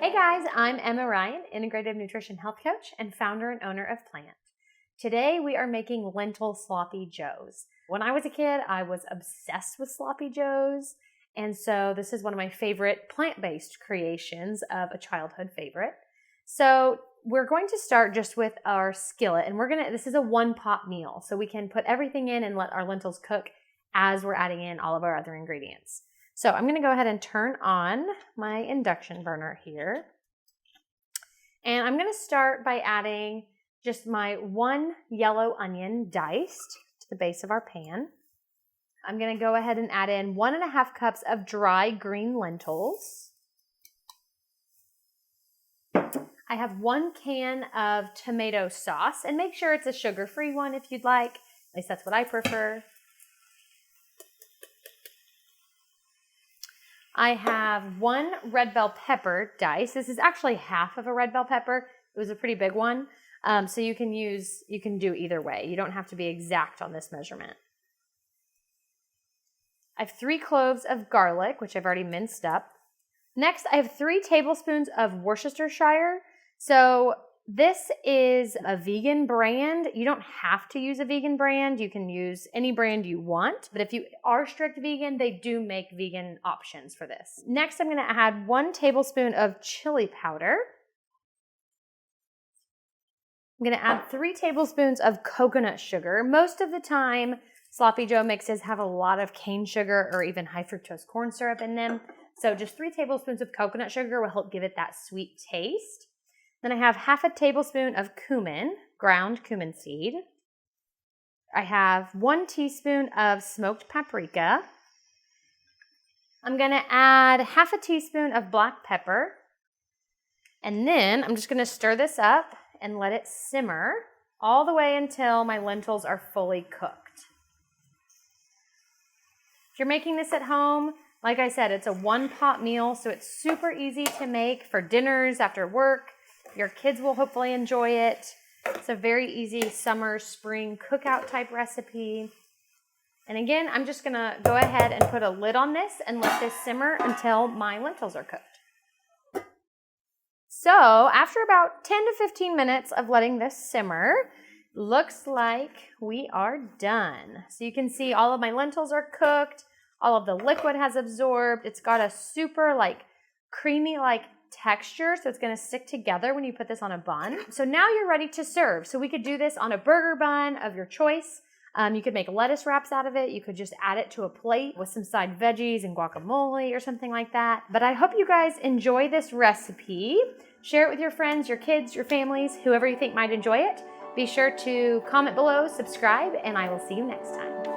Hey guys, I'm Emma Ryan, Integrative Nutrition Health Coach and founder and owner of Plant. Today we are making lentil sloppy joes. When I was a kid, I was obsessed with sloppy joes, and so this is one of my favorite plant-based creations of a childhood favorite. So we're going to start just with our skillet, and this is a one-pot meal, so we can put everything in and let our lentils cook as we're adding in all of our other ingredients. So I'm going to go ahead and turn on my induction burner here. And I'm going to start by adding just my one yellow onion diced to the base of our pan. I'm going to go ahead and add in 1.5 cups of dry green lentils. I have 1 can of tomato sauce, and make sure it's a sugar-free one if you'd like. At least that's what I prefer. I have 1 red bell pepper diced. This is actually half of a red bell pepper. It was a pretty big one. So you can do either way. You don't have to be exact on this measurement. I have 3 cloves of garlic, which I've already minced up. Next, I have 3 tablespoons of Worcestershire. So this is a vegan brand. You don't have to use a vegan brand. You can use any brand you want. But if you are strict vegan, they do make vegan options for this. Next, I'm going to add 1 tablespoon of chili powder. I'm going to add 3 tablespoons of coconut sugar. Most of the time, sloppy joe mixes have a lot of cane sugar or even high fructose corn syrup in them. So just 3 tablespoons of coconut sugar will help give it that sweet taste. Then I have 1/2 tablespoon of cumin, ground cumin seed. I have 1 teaspoon of smoked paprika. I'm going to add 1/2 teaspoon of black pepper. And then I'm just going to stir this up and let it simmer all the way until my lentils are fully cooked. If you're making this at home, like I said, it's a one-pot meal, so it's super easy to make for dinners after work. Your kids will hopefully enjoy it. It's a very easy summer, spring cookout type recipe. And again, I'm just gonna go ahead and put a lid on this and let this simmer until my lentils are cooked. So after about 10 to 15 minutes of letting this simmer, looks like we are done. So you can see all of my lentils are cooked. All of the liquid has absorbed. It's got a super creamy texture, so it's going to stick together when you put this on a bun. So now you're ready to serve. So we could do this on a burger bun of your choice. You could make lettuce wraps out of it. You could just add it to a plate with some side veggies and guacamole or something like that. But I hope you guys enjoy this recipe. Share it with your friends, your kids, your families, whoever you think might enjoy it. Be sure to comment below, subscribe, and I will see you next time.